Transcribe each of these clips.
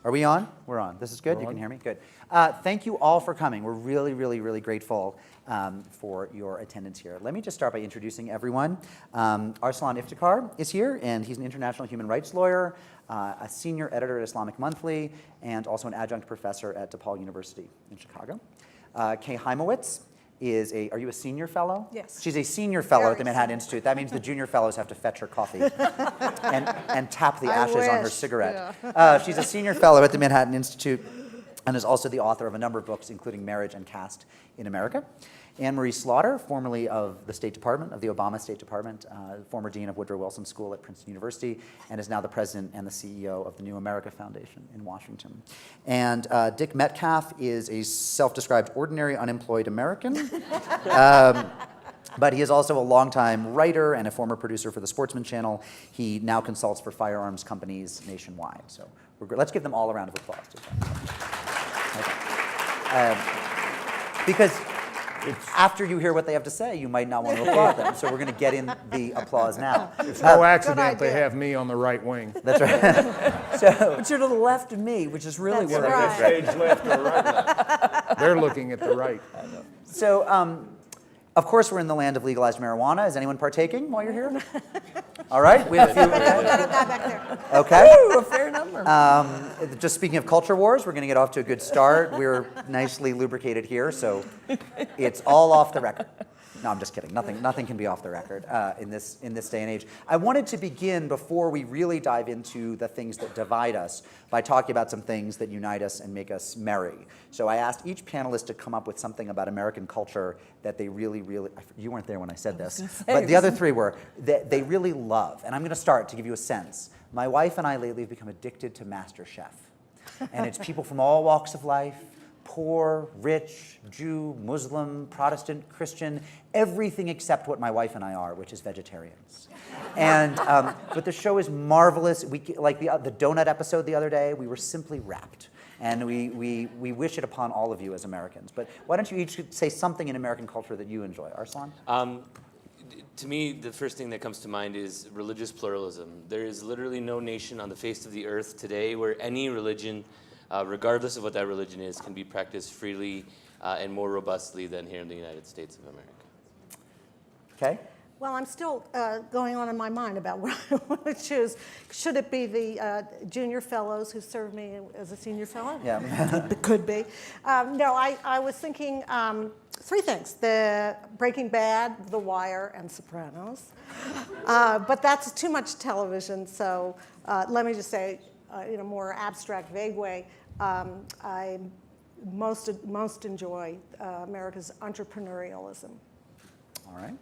Are we on? We're on. This is good? You can hear me? Good. Thank you all for coming. We're really, really, really grateful for your attendance here. Let me just start by introducing everyone. Arsalan Iftikhar is here, and he's an international human rights lawyer, a senior editor at Islamic Monthly, and also an adjunct professor at DePaul University in Chicago. Kay Hymowitz is are you a senior fellow? Yes. She's a senior fellow at the Manhattan Institute. That means the junior fellows have to fetch her coffee and tap the ashes on her cigarette. Yeah. She's a senior fellow at the Manhattan Institute and is also the author of a number of books, including Marriage and Caste in America. Anne-Marie Slaughter, formerly of the State Department, of the Obama State Department, former dean of Woodrow Wilson School at Princeton University, and is now the president and the CEO of the New America Foundation in Washington. And Dick Metcalf is a self-described ordinary unemployed American. But he is also a longtime writer and a former producer for the Sportsman Channel. He now consults for firearms companies nationwide. So let's give them all a round of applause. Okay. Because after you hear what they have to say, you might not want to applaud them. So we're going to get in the applause now. It's no accident they have me on the right wing. That's right. But you're to the left of me, which is really That's what right. Stage left or right now. They're looking at the right. So, of course, we're in the land of legalized marijuana. Is anyone partaking while you're here? All right, we have a few. Back there. Okay. Ooh, a fair number. Just speaking of culture wars, we're going to get off to a good start. We're nicely lubricated here, so it's all off the record. No, I'm just kidding. Nothing can be off the record in this day and age. I wanted to begin, before we really dive into the things that divide us, by talking about some things that unite us and make us merry. So I asked each panelist to come up with something about American culture that they really, you weren't there when I said this, but the other three were, that they really love. And I'm going to start to give you a sense. My wife and I lately have become addicted to MasterChef. And it's people from all walks of life, poor, rich, Jew, Muslim, Protestant, Christian, everything except what my wife and I are, which is vegetarians. And but the show is marvelous. Like the donut episode the other day, we were simply rapt. And we wish it upon all of you as Americans. But why don't you each say something in American culture that you enjoy? Arsalan? To me, the first thing that comes to mind is religious pluralism. There is literally no nation on the face of the earth today where any religion, regardless of what that religion is, can be practiced freely and more robustly than here in the United States of America. Okay. Well, I'm still going on in my mind about what I want to choose. Should it be the junior fellows who served me as a senior fellow? Yeah. It could be. No, I was thinking three things: the Breaking Bad, The Wire, and Sopranos. But that's too much television, so let me just say, in a more abstract, vague way, I most enjoy America's entrepreneurialism. All right.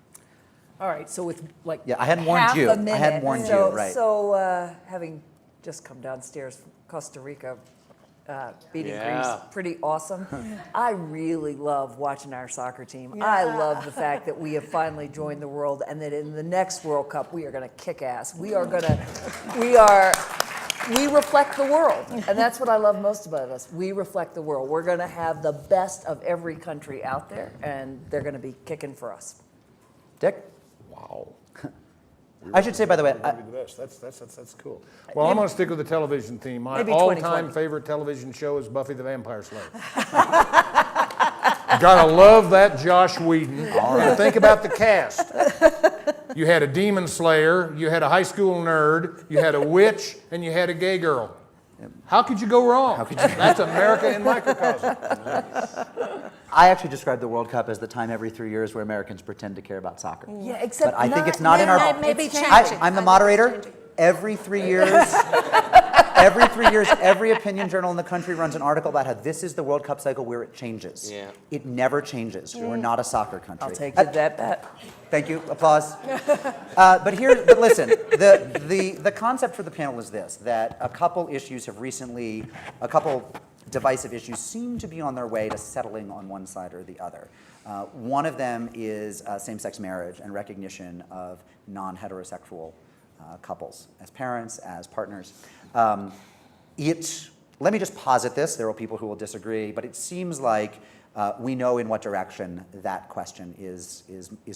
All right, so with like I hadn't warned half you. a minute, I hadn't warned you, right. So having just come downstairs from Costa Rica, beating Greece, pretty awesome. I really love watching our soccer team. Yeah. I love the fact that we have finally joined the world, and that in the next World Cup we are going to kick ass. We reflect the world, and that's what I love most about us. We reflect the world. We're going to have the best of every country out there, and they're going to be kicking for us. Dick? Wow. I should say, by the way, That's cool. Well, I'm going to stick with the television theme. My Maybe all-time 2020. favorite television show is Buffy the Vampire Slayer. Gotta love that Josh Whedon. All right. Think about the cast. You had a demon slayer, you had a high school nerd, you had a witch, and you had a gay girl. How could you go wrong? That's America in microcosm. I actually describe the World Cup as the time every 3 years where Americans pretend to care about soccer. Yeah, except But I think it's not in our... Maybe changing. I'm the moderator. Every 3 years, every opinion journal in the country runs an article about how this is the World Cup cycle where it changes. Yeah. It never changes. We're not a soccer country. I'll take that bet. Thank you. Applause. But listen, the concept for the panel is this, that a couple divisive issues seem to be on their way to settling on one side or the other. One of them is same-sex marriage and recognition of non-heterosexual couples as parents, as partners. Let me just posit this. There are people who will disagree, but it seems like we know in what direction that question is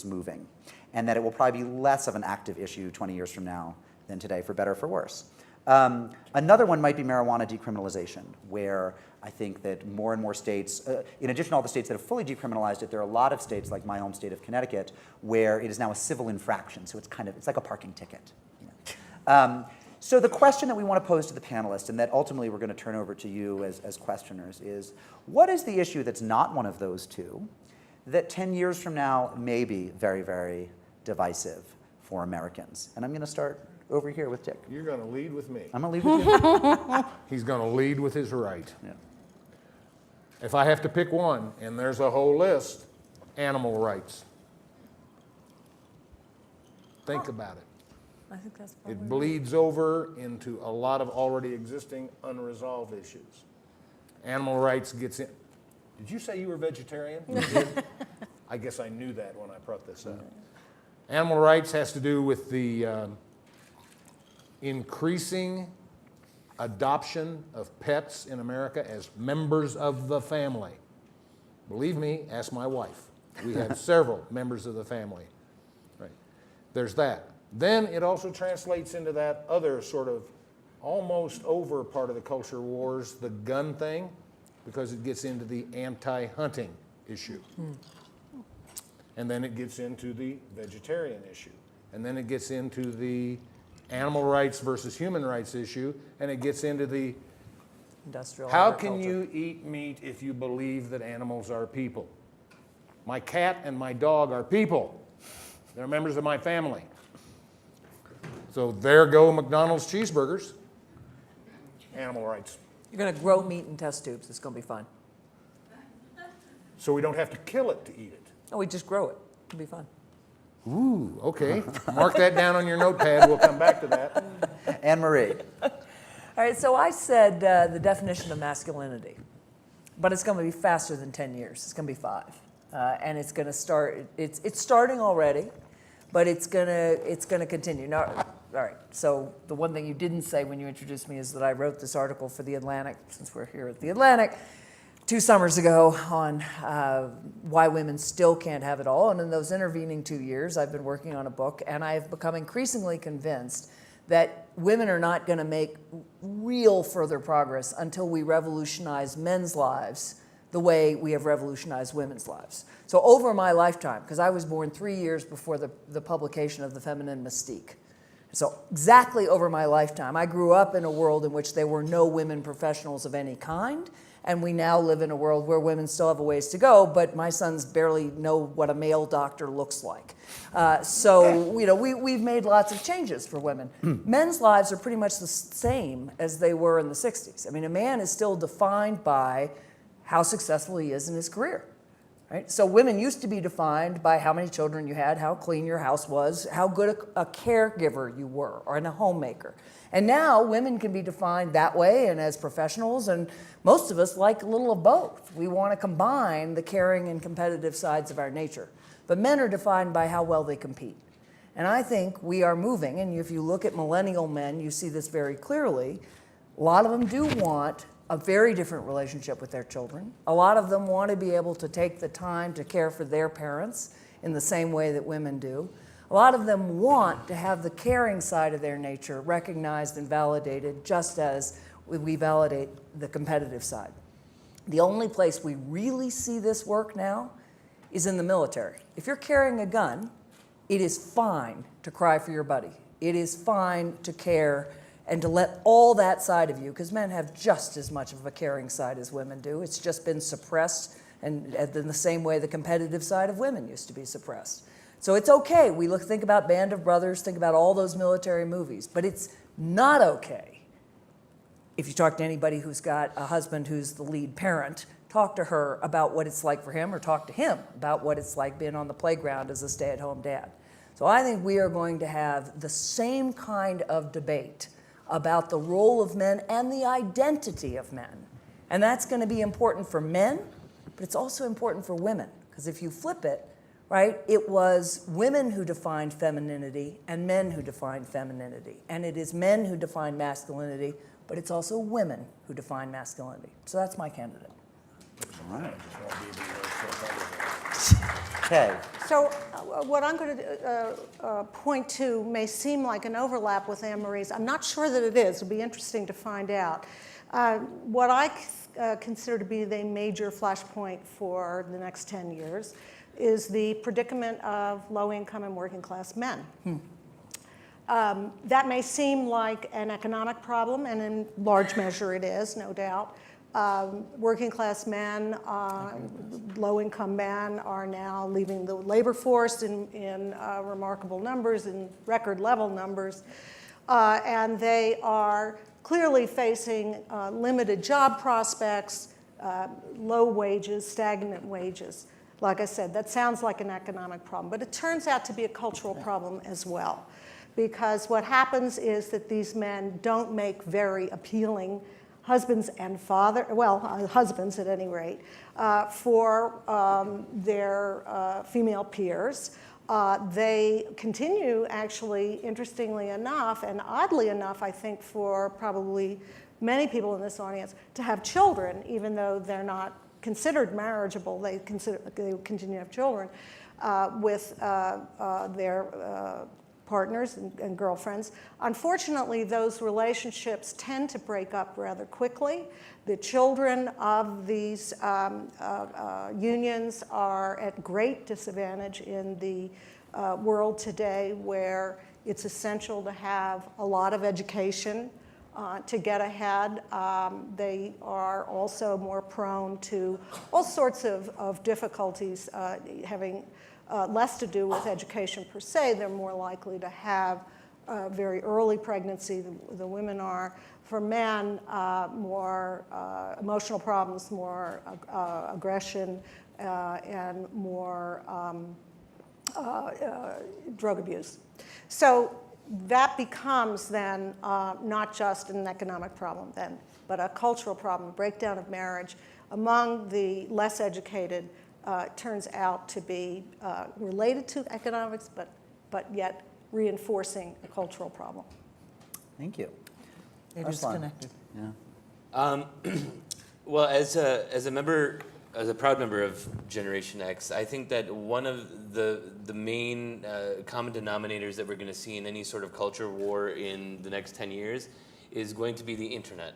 moving, and that it will probably be less of an active issue 20 years from now than today, for better or for worse. Another one might be marijuana decriminalization, where I think that more and more states, in addition to all the states that have fully decriminalized it, there are a lot of states, like my home state of Connecticut, where it is now a civil infraction. So it's like a parking ticket. So the question that we want to pose to the panelists, and that ultimately we're going to turn over to you as questioners, is what is the issue that's not one of those two that 10 years from now may be very, very divisive for Americans? And I'm going to start over here with Dick. You're going to lead with me. I'm going to lead with you. He's going to lead with his right. Yeah. If I have to pick one, and there's a whole list, animal rights. Think about it. I think that's probably It bleeds over into a lot of already existing unresolved issues. Animal rights gets in. Did you say you were vegetarian? You did? I guess I knew that when I brought this up. Animal rights has to do with the increasing adoption of pets in America as members of the family. Believe me, ask my wife. We have several members of the family. Right. There's that. Then it also translates into that other sort of almost over part of the culture wars, the gun thing, because it gets into the anti-hunting issue. And then it gets into the vegetarian issue. And then it gets into the animal rights versus human rights issue, and it gets into the industrial how agriculture. can you eat meat if you believe that animals are people? My cat and my dog are people. They're members of my family. So there go McDonald's cheeseburgers. Animal rights. You're going to grow meat in test tubes. It's going to be fine. So we don't have to kill it to eat it. Oh, we just grow it. It'll be fine. Ooh, okay. Mark that down on your notepad. We'll come back to that. Anne-Marie. All right, so I said the definition of masculinity, but it's going to be faster than 10 years. It's going to be 5. And it's going to start, it's starting already, but it's going to continue. Now, all right, so the one thing you didn't say when you introduced me is that I wrote this article for The Atlantic, since we're here at The Atlantic, 2 summers ago on why women still can't have it all. And in those intervening 2 years, I've been working on a book, and I've become increasingly convinced that women are not going to make real further progress until we revolutionize men's lives the way we have revolutionized women's lives. So over my lifetime, because I was born 3 years before the publication of The Feminine Mystique, so exactly over my lifetime, I grew up in a world in which there were no women professionals of any kind, and we now live in a world where women still have a ways to go, but my sons barely know what a male doctor looks like. So you know, we've made lots of changes for women. Men's lives are pretty much the same as they were in the 60s. I mean, a man is still defined by how successful he is in his career. Right? So women used to be defined by how many children you had, how clean your house was, how good a caregiver you were, or a homemaker. And now women can be defined that way and as professionals, and most of us like a little of both. We want to combine the caring and competitive sides of our nature. But men are defined by how well they compete. And I think we are moving, and if you look at millennial men, you see this very clearly. A lot of them do want a very different relationship with their children. A lot of them want to be able to take the time to care for their parents in the same way that women do. A lot of them want to have the caring side of their nature recognized and validated, just as we validate the competitive side. The only place we really see this work now is in the military. If you're carrying a gun, it is fine to cry for your buddy. It is fine to care and to let all that side of you, because men have just as much of a caring side as women do. It's just been suppressed, and in the same way the competitive side of women used to be suppressed. So it's okay. Think about Band of Brothers, think about all those military movies, but it's not okay. If you talk to anybody who's got a husband who's the lead parent, talk to her about what it's like for him, or talk to him about what it's like being on the playground as a stay-at-home dad. So I think we are going to have the same kind of debate about the role of men and the identity of men. And that's going to be important for men, but it's also important for women. Because if you flip it, right, it was women who defined femininity and men who defined femininity. And it is men who define masculinity, but it's also women who define masculinity. So that's my candidate. All right. Okay. So what I'm going to point to may seem like an overlap with Anne-Marie's. I'm not sure that it is. It'll be interesting to find out. What I consider to be the major flashpoint for the next 10 years is the predicament of low-income and working-class men. That may seem like an economic problem, and in large measure it is, no doubt. Working-class men, low-income men are now leaving the labor force in remarkable numbers, in record-level numbers, and they are clearly facing limited job prospects, low wages, stagnant wages. Like I said, that sounds like an economic problem, but it turns out to be a cultural problem as well. Because what happens is that these men don't make very appealing husbands and husbands at any rate, for their female peers. They continue, actually, interestingly enough, and oddly enough, I think for probably many people in this audience, to have children, even though they're not considered marriageable, they continue to have children with their partners and girlfriends. Unfortunately, those relationships tend to break up rather quickly. The children of these unions are at great disadvantage in the world today, where it's essential to have a lot of education to get ahead. They are also more prone to all sorts of difficulties, having less to do with education per se. They're more likely to have very early pregnancy, the women are. For men, more emotional problems, more aggression, and more drug abuse. So that becomes then not just an economic problem then, but a cultural problem, breakdown of marriage among the less educated. Turns out to be related to economics, but yet reinforcing a cultural problem. Thank you. It is Arsalan. connected. Yeah. Well, as a proud member of Generation X, I think that one of the main common denominators that we're going to see in any sort of culture war in the next 10 years is going to be the internet.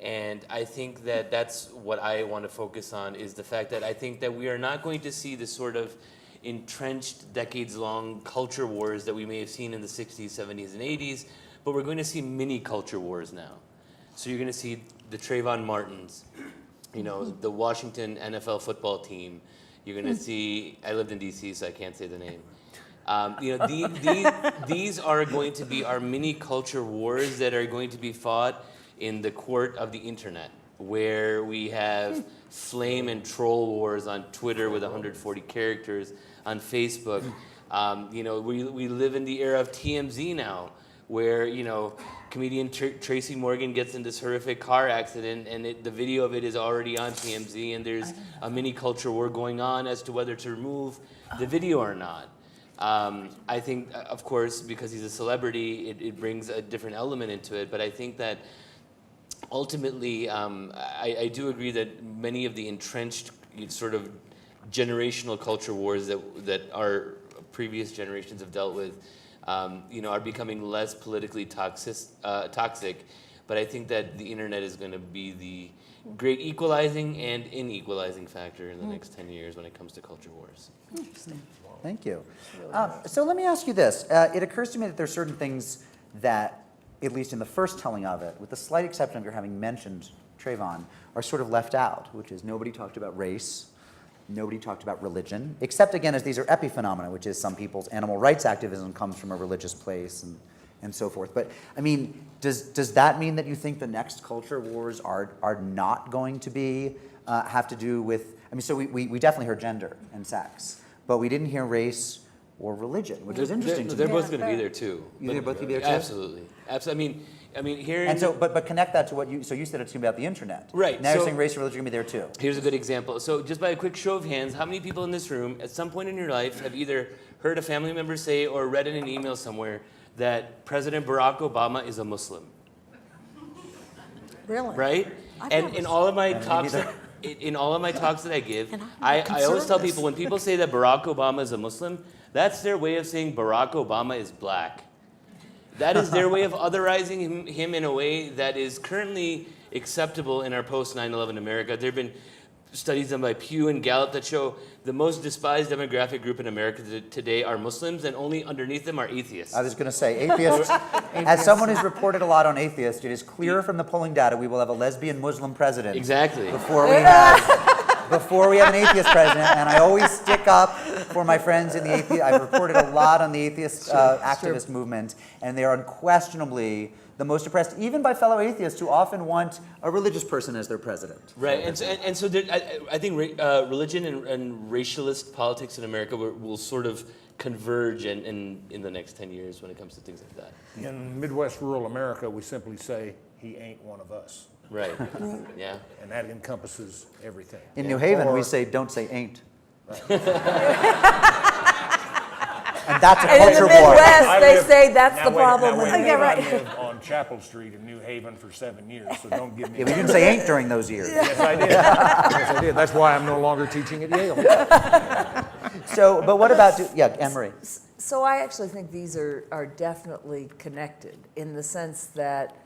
And I think that that's what I want to focus on, is the fact that I think that we are not going to see the sort of entrenched, decades-long culture wars that we may have seen in the 60s, 70s, and 80s, but we're going to see mini culture wars now. So you're going to see the Trayvon Martins, the Washington NFL football team. You're going to see, I lived in DC, so I can't say the name. These are going to be our mini culture wars that are going to be fought in the court of the internet, where we have flame and troll wars on Twitter with 140 characters, on Facebook. We live in the era of TMZ now, where comedian Tracy Morgan gets in this horrific car accident, and the video of it is already on TMZ, and there's a mini culture war going on as to whether to remove the video or not. I think, of course, because he's a celebrity, it brings a different element into it, but I think that ultimately, I do agree that many of the entrenched sort of generational culture wars that our previous generations have dealt with, are becoming less politically toxic. But I think that the internet is going to be the great equalizing and inequalizing factor in the next 10 years when it comes to culture wars. Interesting. Thank you. So let me ask you this. It occurs to me that there are certain things that, at least in the first telling of it, with the slight exception of your having mentioned Trayvon, are sort of left out, which is nobody talked about race, nobody talked about religion, except, again, as these are epiphenomena, which is some people's animal rights activism comes from a religious place and so forth. But, I mean, does that mean that you think the next culture wars are not going to be, have to do with, I mean, so we definitely heard gender and sex, but we didn't hear race or religion, which is interesting to me. They're both going to be there too. They're both going to be there too? Absolutely. I mean, here. And so, but connect that to what you. So you said it's going to be about the internet. Right. Now you're saying race and religion are going to be there too. Here's a good example. So just by a quick show of hands, how many people in this room, at some point in your life, have either heard a family member say or read in an email somewhere that President Barack Obama is a Muslim? Really? Right. And in all of my talks that I give, I always tell people, when people say that Barack Obama is a Muslim, That's their way of saying Barack Obama is black. That is their way of otherizing him in a way that is currently acceptable in our post 9/11 America. There have been studies done by Pew and Gallup that show the most despised demographic group in America today are Muslims, and only underneath them are atheists. I was going to say, atheists, as someone who's reported a lot on atheists, it is clear from the polling data we will have a lesbian Muslim president. Exactly. Before we have an atheist president, and I always stick up for my friends in the atheist. I've reported a lot on the atheist activist movement, and they are unquestionably the most oppressed, even by fellow atheists who often want a religious person as their president. Right, and so there, I think religion and racialist politics in America will sort of converge in the next 10 years when it comes to things like that. In Midwest rural America, we simply say, he ain't one of us. Right, yeah. And that encompasses everything. In New Haven, we Or- say, don't say ain't. And that's a And in the culture war. Midwest, I they lived- say that's now the wait- problem. now wait a with minute, right. I lived on Chapel Street in New Haven for 7 years, so don't give me. Yeah, we didn't say ain't during those years. Yes, I did. Yes, I did. That's why I'm no longer teaching at Yale. So, but what about, Anne-Marie? So I actually think these are definitely connected in the sense that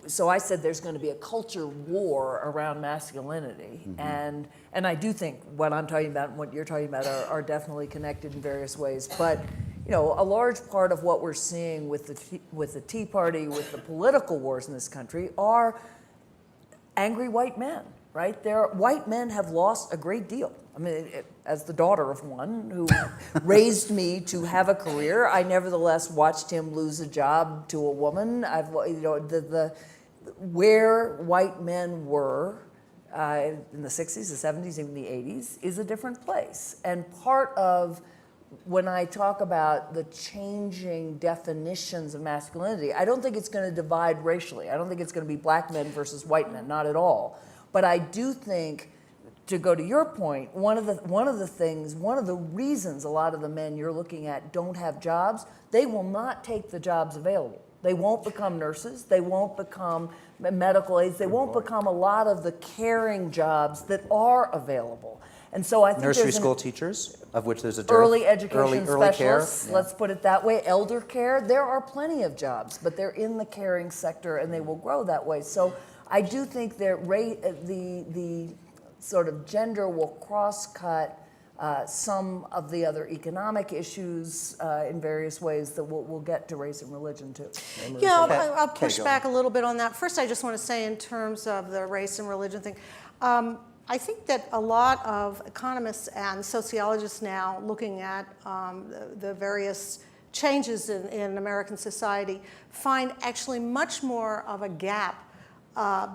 so I said there's going to be a culture war around masculinity, and I do think what I'm talking about and what you're talking about are definitely connected in various ways. But a large part of what we're seeing with the Tea Party, with the political wars in this country, are angry white men. Right? White men have lost a great deal. I mean, as the daughter of one who raised me to have a career, I nevertheless watched him lose a job to a woman. Where white men were in the 60s, the 70s, even the 80s is a different place. And part of when I talk about the changing definitions of masculinity, I don't think it's going to divide racially. I don't think it's going to be black men versus white men, not at all. But I do think, to go to your point, one of the reasons a lot of the men you're looking at don't have jobs, they will not take the jobs available. They won't become nurses. They won't become medical aides. They won't become a lot of the caring jobs that are available. And so I think Nursery school teachers, of which there's a dearth. Early education early specialists, care. let's put it that way, elder care, there are plenty of jobs, but they're in the caring sector and they will grow that way. So I do think that the sort of gender will cross-cut some of the other economic issues in various ways that we'll get to race and religion too. Yeah, Okay. I'll push go back a little bit on that. First, I just want to say in terms of the race and religion thing, I think that a lot of economists and sociologists now looking at the various changes in American society find actually much more of a gap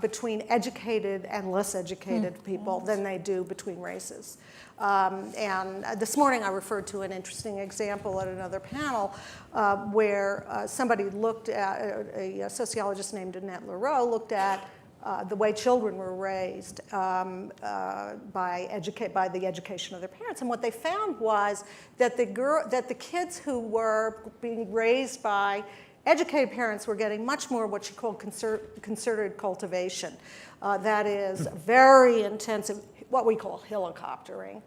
between educated and less educated people than they do between races. And this morning I referred to an interesting example at another panel where somebody looked at, a sociologist named Annette Leroux looked at the way children were raised by the education of their parents. And what they found was that the kids who were being raised by educated parents were getting much more what she called concerted cultivation. That is very intensive, what we call helicoptering,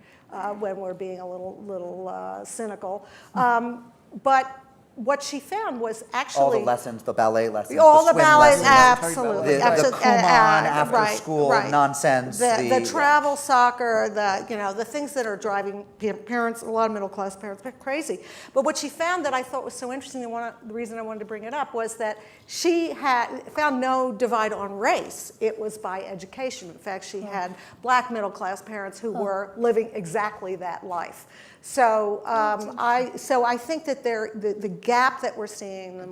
when we're being a little cynical. But what she found was actually All the lessons, the ballet lessons, all the the swim ballets, lessons, absolutely, the absolutely, Kumon after school right. nonsense, the travel soccer, the things that are driving parents, a lot of middle class parents, crazy. But what she found that I thought was so interesting, and the reason I wanted to bring it up was that she had found no divide on race. It was by education. In fact, she had black middle class parents who were living exactly that life. So I think that the gap that we're seeing, the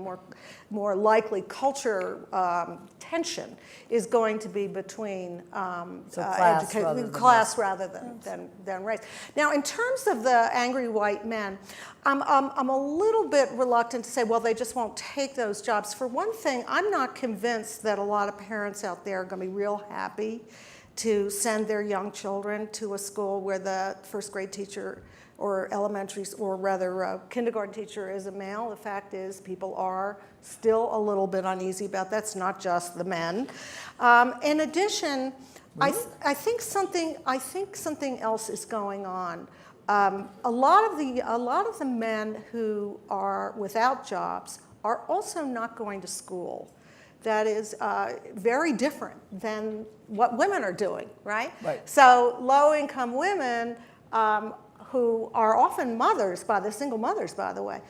more likely culture tension, is going to be between class rather than race. Now, in terms of the angry white men, I'm a little bit reluctant to say, well, they just won't take those jobs. For one thing, I'm not convinced that a lot of parents out there are going to be real happy to send their young children to a school where the first grade teacher or elementary, or rather kindergarten teacher is a male. The fact is people are still a little bit uneasy about that. It's not just the men. In addition, really? I think something else is going on. a lot of the men who are without jobs are also not going to school. That is very different than what women are doing, right? Right. So low-income women who are often mothers, single mothers, by the way,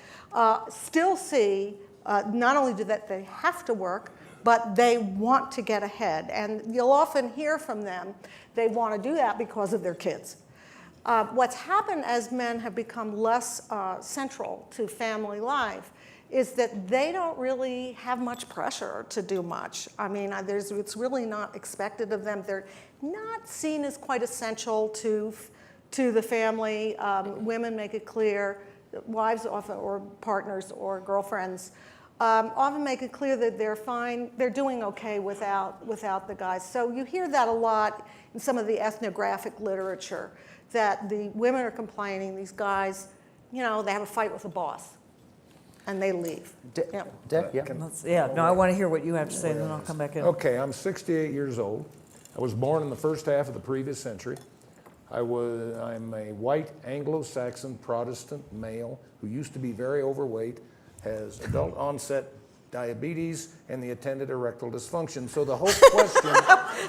still see not only do that they have to work, but they want to get ahead. And you'll often hear from them they want to do that because of their kids. What's happened as men have become less central to family life is that they don't really have much pressure to do much. I mean, it's really not expected of them. They're not seen as quite essential to the family. Women make it clear, wives often, or partners or girlfriends, often make it clear that they're fine, they're doing okay without the guys. So you hear that a lot in some of the ethnographic literature, that the women are complaining, these guys, they have a fight with the boss, and they leave. Dick, yeah. I want to hear what you have to say, and then I'll come back in. Okay, I'm 68 years old. I was born in the first half of the previous century. I'm a white Anglo-Saxon Protestant male who used to be very overweight, has adult onset diabetes, and the attendant erectile dysfunction. So the whole question...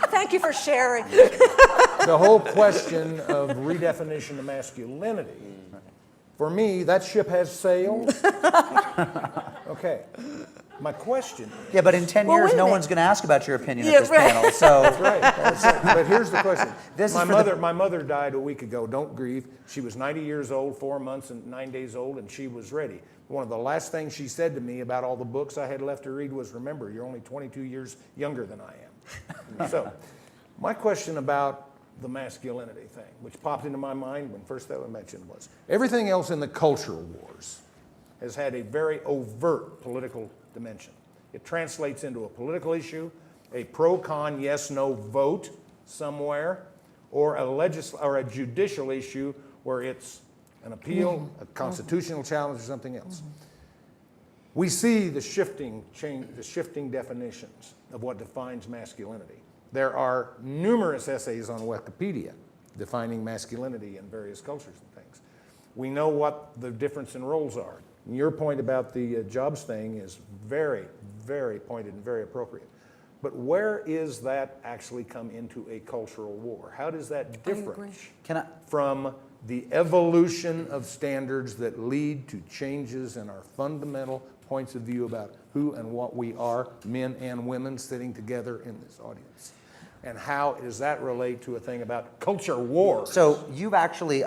Thank you for sharing. The whole question of redefinition of masculinity, for me, that ship has sailed. Okay. My question... Yeah, but in 10 years, wait a no minute. one's going to ask about your opinion at this panel, so... That's right. That's right. But here's the question. My mother died a week ago. Don't grieve. She was 90 years old, 4 months and 9 days old, and she was ready. One of the last things she said to me about all the books I had left to read was, remember, you're only 22 years younger than I am. So my question about the masculinity thing, which popped into my mind when first that was mentioned, was everything else in the cultural wars has had a very overt political dimension. It translates into a political issue, a pro-con yes-no vote somewhere, or a judicial issue where it's an appeal, a constitutional challenge, or something else. We see the shifting definitions of what defines masculinity. There are numerous essays on Wikipedia defining masculinity in various cultures and things. We know what the difference in roles are. And your point about the jobs thing is very, very pointed and very appropriate. But where is that actually come into a cultural war? How does that differ from the evolution of standards that lead to changes in our fundamental points of view about who and what we are, men and women sitting together in this audience? And how does that relate to a thing about culture war? So you've actually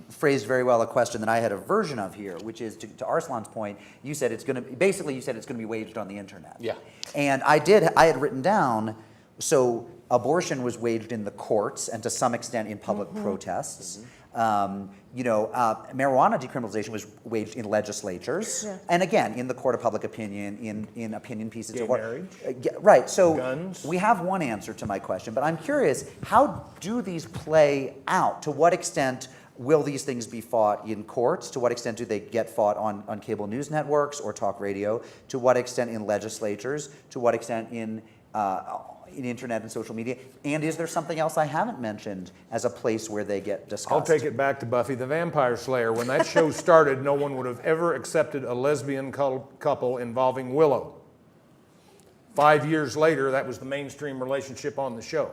phrased very well a question that I had a version of here, which is to Arsalan's point. You said it's going to be waged on the internet. Yeah. And I had written down, so abortion was waged in the courts and to some extent in public protests. Marijuana decriminalization was waged in legislatures, and again in the court of public opinion, in opinion pieces. Gay marriage, right? So guns. We have one answer to my question, but I'm curious: how do these play out? To what extent will these things be fought in courts? To what extent do they get fought on cable news networks or talk radio? To what extent in legislatures? To what extent in internet and social media? And is there something else I haven't mentioned as a place where they get discussed? I'll take it back to Buffy the Vampire Slayer. When that show started, no one would have ever accepted a lesbian couple involving Willow. 5 years later, that was the mainstream relationship on the show.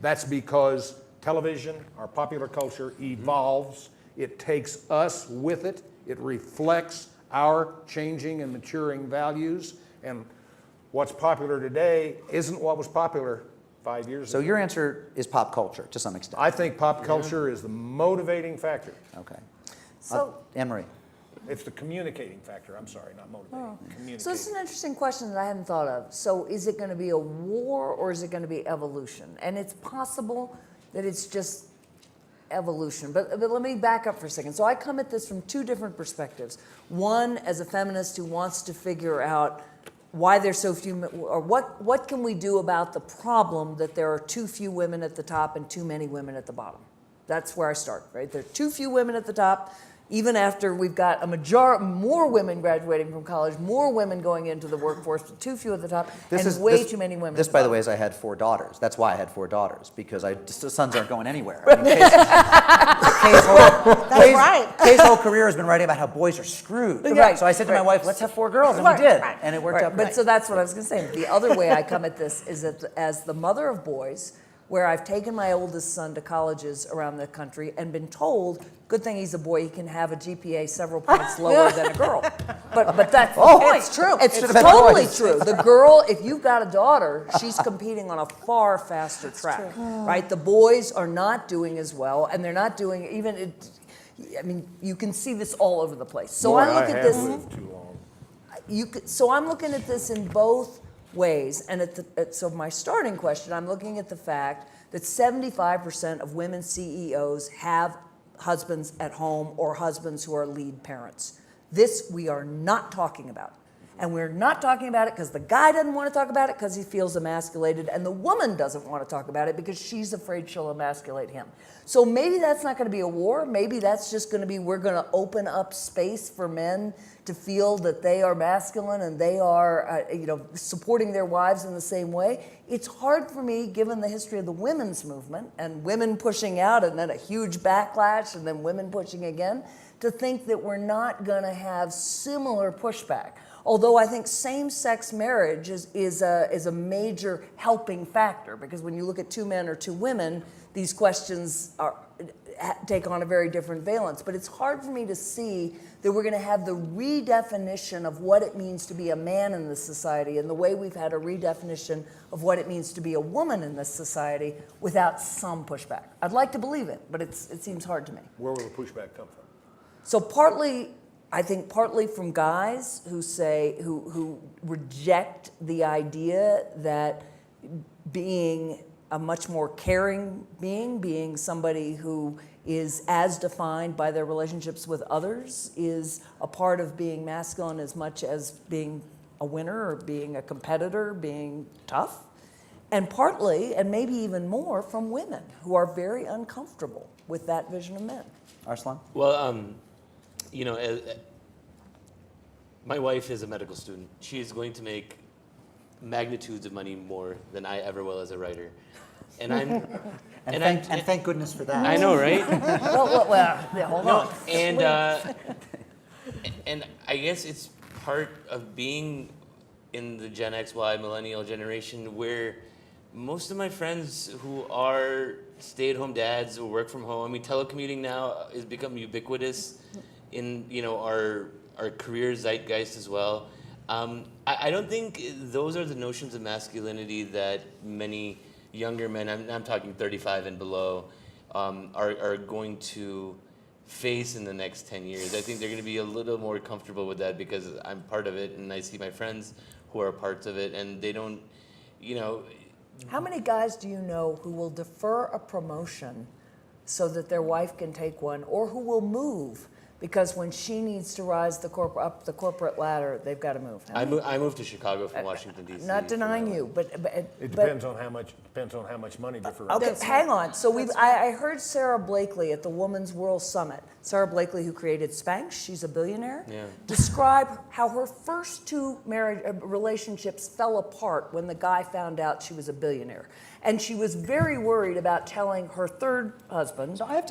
That's because television, our popular culture, evolves. It takes us with it. It reflects our changing and maturing values. And what's popular today isn't what was popular 5 years ago. So your answer is pop culture to some extent. I think pop culture is the motivating factor. Okay. So, Anne-Marie. It's the communicating factor. I'm sorry, not motivating. Communicating. so this is an interesting question that I hadn't thought of. So is it going to be a war or is it going to be evolution? And it's possible that it's just evolution. But let me back up for a second. So I come at this from two different perspectives. One, as a feminist who wants to figure out why there's so few, or what can we do about the problem that there are too few women at the top and too many women at the bottom. That's where I start, right? There are too few women at the top, even after we've got more women graduating from college, more women going into the workforce, too few at the top, too many women. This, by the way, is I had 4 daughters. That's why I had 4 daughters, because the sons aren't going anywhere. I mean, Kay's whole career has been writing about how boys are screwed. Right. So I said to my wife, let's have 4 girls, and we did, and it worked out great. But so that's what I was going to say. The other way I come at this is that as the mother of boys, where I've taken my oldest son to colleges around the country and been told, good thing he's a boy, he can have a GPA several points lower than a girl. But that's the point. It's true. It's totally true. The girl, if you've got a daughter, she's competing on a far faster track, right? The boys are not doing as well, and they're not doing I mean, you can see this all over the place. So I look at this. Too long. So I'm looking at this in both ways, and so my starting question, I'm looking at the fact that 75% of women CEOs have husbands at home or husbands who are lead parents. This we are not talking about. And we're not talking about it because the guy doesn't want to talk about it because he feels emasculated, and the woman doesn't want to talk about it because she's afraid she'll emasculate him. So maybe that's not going to be a war. Maybe that's just going to be, we're going to open up space for men to feel that they are masculine and they are, supporting their wives in the same way. It's hard for me, given the history of the women's movement and women pushing out and then a huge backlash and then women pushing again, to think that we're not going to have similar pushback. Although I think same-sex marriage is a major helping factor, because when you look at 2 men or 2 women, these questions take on a very different valence. But it's hard for me to see that we're going to have the redefinition of what it means to be a man in this society, and the way we've had a redefinition of what it means to be a woman in this society, without some pushback. I'd like to believe it, but it seems hard to me. Where will the pushback come from? So I think partly from guys who reject the idea that being a much more caring being somebody who is as defined by their relationships with others, is a part of being masculine as much as being a winner or being a competitor, being tough. And partly, and maybe even more, from women who are very uncomfortable with that vision of men. Arsalan? Well, my wife is a medical student. She is going to make magnitudes of money more than I ever will as a writer. And thank goodness for that. I know, right? Hold on. And I guess it's part of being in the Gen X, Y, millennial generation, where most of my friends who are stay-at-home dads who work from home, I mean, telecommuting now has become ubiquitous in our career zeitgeist as well. I don't think those are the notions of masculinity that many younger men, I'm talking 35 and below, are going to face in the next 10 years. I think they're going to be a little more comfortable with that because I'm part of it, and I see my friends who are parts of it, and they don't, How many guys do you know who will defer a promotion so that their wife can take one, or who will move because when she needs to rise up the corporate ladder, they've got to move? I moved to Chicago from Washington, D.C. Not denying you, but It depends on how much money differential. Okay, hang on. So I heard Sarah Blakely at the Women's World Summit. Sarah Blakely, who created Spanx, she's a billionaire, describe how her first 2 relationships fell apart when the guy found out she was a billionaire. And she was very worried about telling her 3rd husband. So I have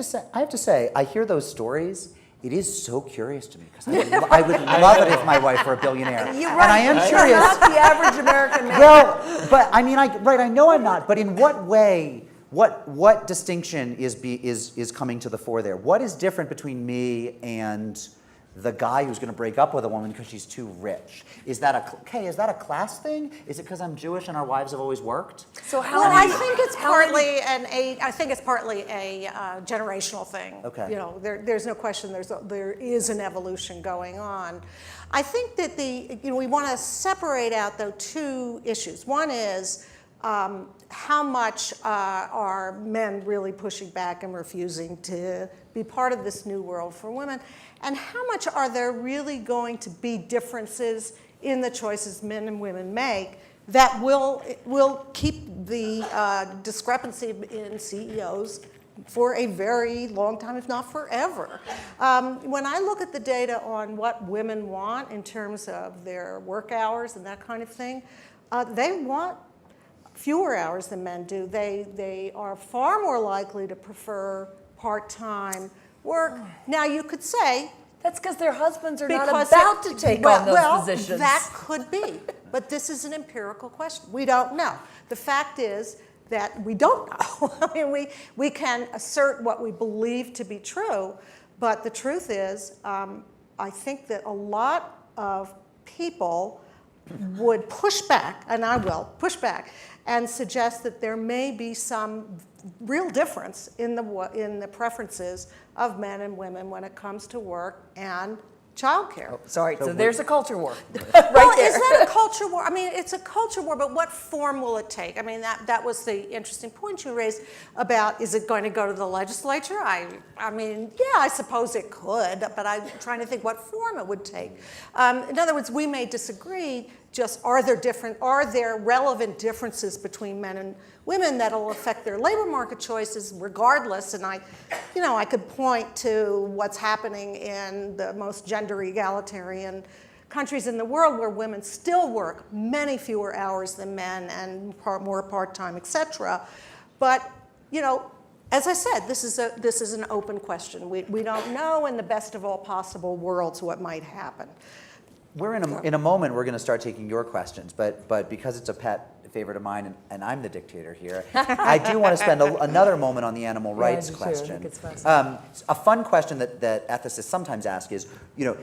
to say, I hear those stories. It is so curious to me because I would love it if my wife were a billionaire. You're And right. I am You're curious. not the average American man. Well, but I mean, I know I'm not. But in what way? What distinction is coming to the fore there? What is different between me and the guy who's going to break up with a woman because she's too rich? Is that a class thing? Is it because I'm Jewish and our wives have always worked? So I think it's partly a generational thing. Okay. There's no question there is an evolution going on. I think that we want to separate out though 2 issues. One is how much are men really pushing back and refusing to be part of this new world for women? And how much are there really going to be differences in the choices men and women make that will keep the discrepancy in CEOs for a very long time, if not forever. When I look at the data on what women want in terms of their work hours and that kind of thing, they want fewer hours than men do. They are far more likely to prefer part-time work. Now, you could say, That's because their husbands are not because about to take on those positions. That could be, but this is an empirical question. We don't know. The fact is that we don't know. I mean, we can assert what we believe to be true, but the truth is, I think that a lot of people would push back, and I will push back, and suggest that there may be some real difference in the preferences of men and women when it comes to work and childcare. Sorry, so there's a culture war. Well, is that a culture war? I mean, it's a culture war, but what form will it take? I mean, that was the interesting point you raised about, is it going to go to the legislature? I mean, yeah, I suppose it could, but I'm trying to think what form it would take. In other words, we may disagree, just are there relevant differences between men and women that'll affect their labor market choices regardless? And I could point to what's happening in the most gender egalitarian countries in the world where women still work many fewer hours than men and more part-time, et cetera. But, as I said, this is an open question. We don't know in the best of all possible worlds what might happen. We're in a moment, we're going to start taking your questions, but because it's a pet favorite of mine and I'm the dictator here, I do want to spend another moment on the animal rights question. A fun question that ethicists sometimes ask is,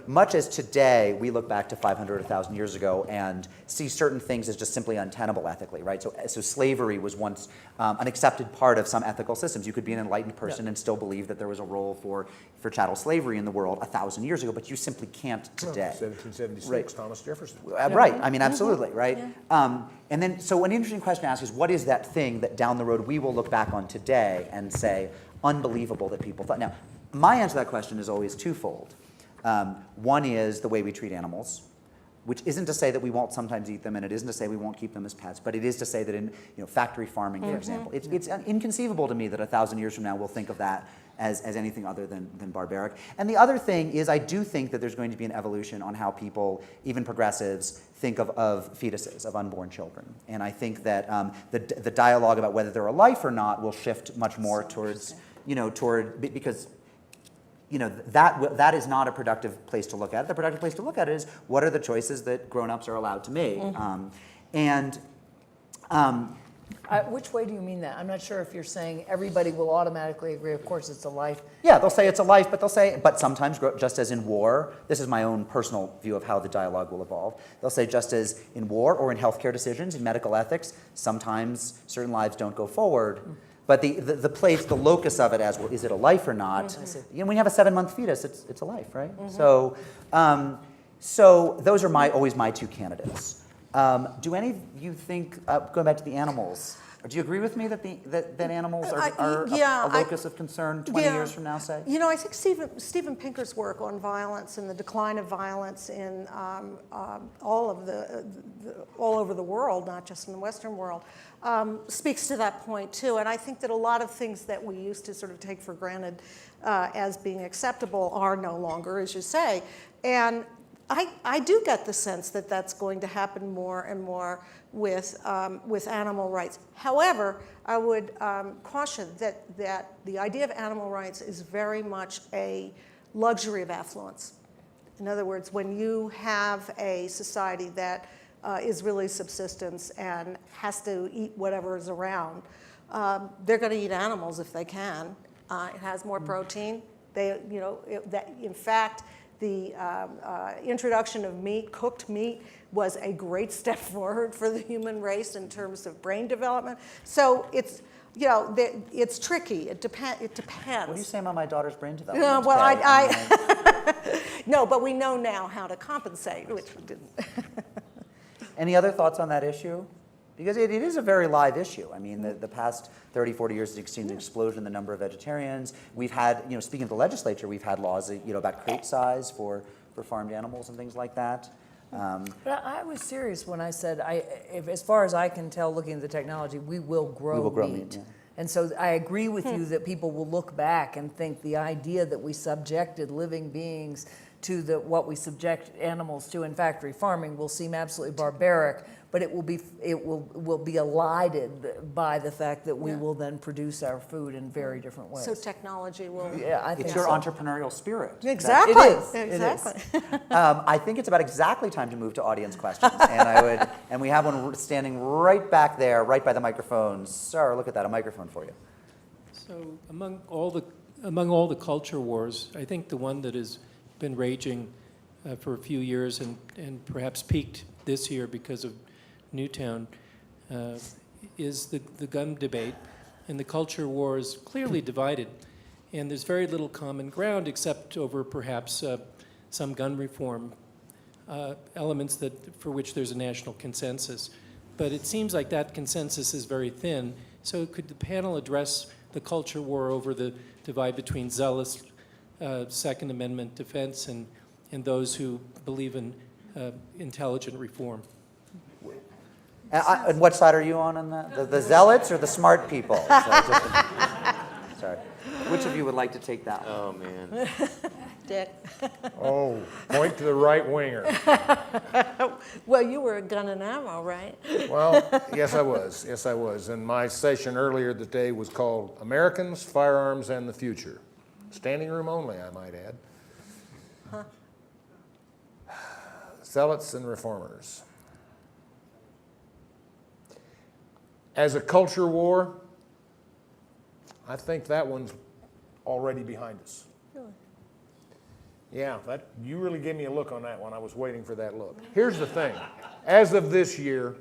much as today we look back to 500 or 1,000 years ago and see certain things as just simply untenable ethically, right? So slavery was once an accepted part of some ethical systems. You could be an enlightened person and still believe that there was a role for chattel slavery in the world 1,000 years ago, but you simply can't today. 1776, right. Thomas Jefferson. Right, I mean, absolutely, right? And then, so an interesting question to ask is, what is that thing that down the road we will look back on today and say, unbelievable that people thought? Now, my answer to that question is always twofold. One is the way we treat animals, which isn't to say that we won't sometimes eat them, and it isn't to say we won't keep them as pets, but it is to say that in factory farming, for example, it's inconceivable to me that 1,000 years from now we'll think of that as anything other than barbaric. And the other thing is, I do think that there's going to be an evolution on how people, even progressives, think of fetuses, of unborn children. And I think that the dialogue about whether they're alive or not will shift much more towards, because that is not a productive place to look at it. The productive place to look at it is, what are the choices that grown-ups are allowed to make? Which way do you mean that? I'm not sure if you're saying everybody will automatically agree, of course it's a life. Yeah, they'll say it's a life, but sometimes, just as in war, this is my own personal view of how the dialogue will evolve. They'll say just as in war or in healthcare decisions, in medical ethics, sometimes certain lives don't go forward. But the place, the locus of it as, well, is it a life or not? When you have a 7-month fetus, it's a life, right? So those are always my two candidates. Do any of you think, going back to the animals, do you agree with me that animals are a locus of concern 20 years from now, say? I think Steven Pinker's work on violence and the decline of violence in all over the world, not just in the Western world, speaks to that point too. And I think that a lot of things that we used to sort of take for granted as being acceptable are no longer, as you say. And I do get the sense that that's going to happen more and more with animal rights. However, I would caution that the idea of animal rights is very much a luxury of affluence. In other words, when you have a society that is really subsistence and has to eat whatever is around, they're going to eat animals if they can. It has more protein. In fact, the introduction of meat, cooked meat, was a great step forward for the human race in terms of brain development. So it's tricky. It depends. What do you say about my daughter's brain development? No, but we know now how to compensate, which we didn't. Any other thoughts on that issue? Because it is a very live issue. I mean, the past 30, 40 years has seen an explosion in the number of vegetarians. We've had, speaking of the legislature, we've had laws, about crate size for farmed animals and things like that. But I was serious when I said, as far as I can tell, looking at the technology, we will grow meat. And so I agree with you that people will look back and think the idea that we subjected living beings to what we subject animals to in factory farming will seem absolutely barbaric, but it will be elided by the fact that we will then produce our food in very different ways. So technology will. Yeah, I think It's your so. entrepreneurial spirit. Exactly. It is. Exactly. I think it's about exactly time to move to audience questions, and we have one standing right back there, right by the microphone. Sir, look at that, a microphone for you. So among all the culture wars, I think the one that has been raging for a few years and perhaps peaked this year because of Newtown is the gun debate. And the culture war is clearly divided. And there's very little common ground except over perhaps some gun reform elements for which there's a national consensus. But it seems like that consensus is very thin. So could the panel address the culture war over the divide between zealous Second Amendment defense and those who believe in intelligent reform? And what side are you on that? The zealots or the smart people? Sorry. Which of you would like to take that one? Oh, man. Dick. Oh, point to the right winger. Well, you were a gun and ammo, right? Well, yes, I was. Yes, I was. And my session earlier today was called Americans, Firearms, and the Future. Standing room only, I might add. Zealots and reformers. As a culture war, I think that one's already behind us. Really? Yeah, you really gave me a look on that one. I was waiting for that look. Here's the thing. As of this year,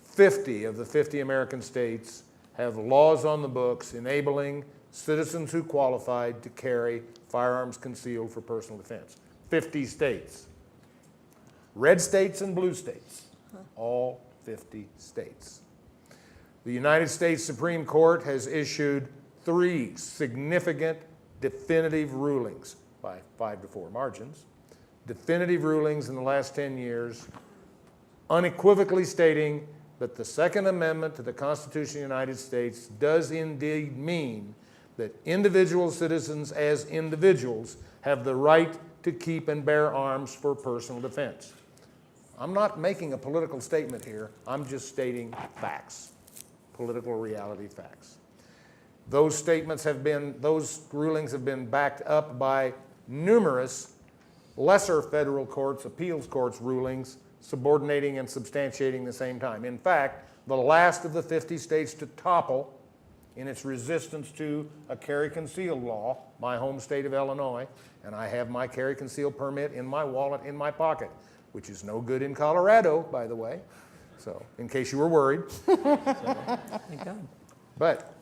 50 of the 50 American states have laws on the books enabling citizens who qualified to carry firearms concealed for personal defense. 50 states. Red states and blue states. All 50 states. The United States Supreme Court has issued 3 significant definitive rulings by 5-4 margins, definitive rulings in the last 10 years, unequivocally stating that the Second Amendment to the Constitution of the United States does indeed mean that individual citizens as individuals have the right to keep and bear arms for personal defense. I'm not making a political statement here, I'm just stating facts. Political reality facts. Those rulings have been backed up by numerous lesser federal courts, appeals courts rulings, subordinating and substantiating the same time. In fact, the last of the 50 states to topple in its resistance to a carry concealed law, my home state of Illinois, and I have my carry concealed permit in my wallet in my pocket, which is no good in Colorado, by the way. So, in case you were worried. But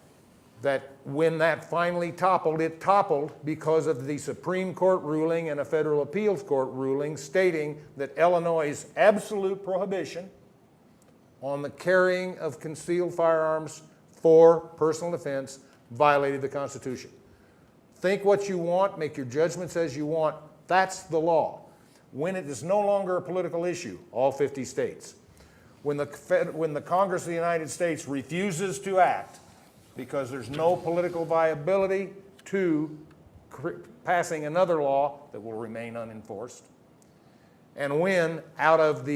that when that finally toppled, it toppled because of the Supreme Court ruling and a federal appeals court ruling stating that Illinois' absolute prohibition on the carrying of concealed firearms for personal defense violated the Constitution. Think what you want, make your judgments as you want. That's the law. When it is no longer a political issue, all 50 states. When the Congress of the United States refuses to act because there's no political viability to passing another law that will remain unenforced, and when out of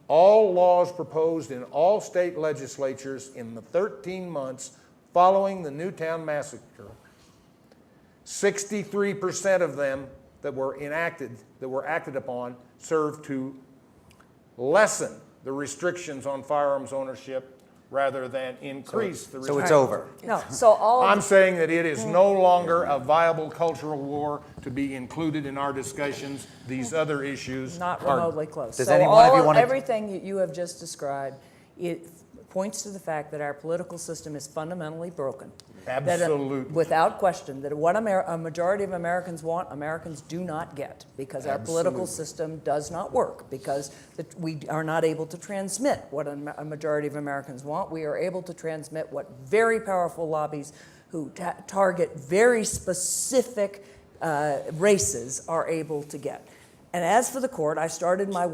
all laws proposed in all state legislatures in the 13 months following the Newtown massacre, 63% of them that were acted upon served to lessen the restrictions on firearms ownership rather than increase the restrictions. So it's over. No, so I'm saying that it is no longer a viable cultural war to be included in our discussions. These other issues not are remotely close. Does So any one of you want to- everything you have just described, it points to the fact that our political system is fundamentally broken. Absolutely. Without question, that what a majority of Americans want, Americans do not get, because our political system does not work, because we are not able to transmit what a majority of Americans want. We are able to transmit what very powerful lobbies who target very specific races are able to get. And as for the court, I started my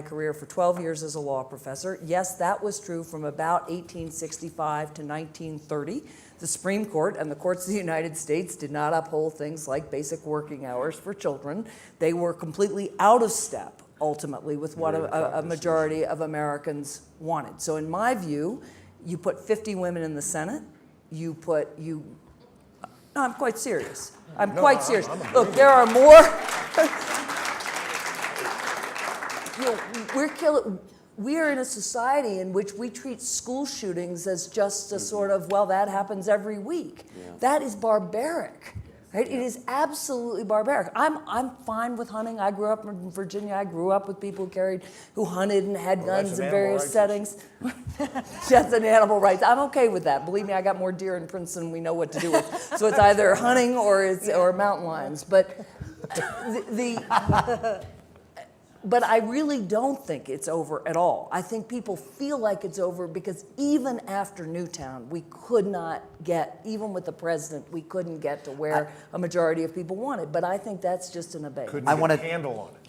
career for 12 years as a law professor. Yes, that was true from about 1865 to 1930. The Supreme Court and the courts of the United States did not uphold things like basic working hours for children. They were completely out of step, ultimately, with what a majority of Americans wanted. So in my view, you put 50 women in the Senate, no, I'm quite serious. I'm quite serious. Look, there are more. We are in a society in which we treat school shootings as just a sort of, well, that happens every week. Yeah. That is barbaric. Right? Yeah. It is absolutely barbaric. I'm fine with hunting. I grew up in Virginia. I grew up with people who hunted and had guns in various settings. That's an animal rights. I'm okay with that. Believe me, I got more deer in Princeton than we know what to do with. So it's either hunting or mountain lions. But But I really don't think it's over at all. I think people feel like it's over because even after Newtown, we could not get, even with the president, we couldn't get to where a majority of people wanted. But I think that's just an abate. Couldn't get a handle on it.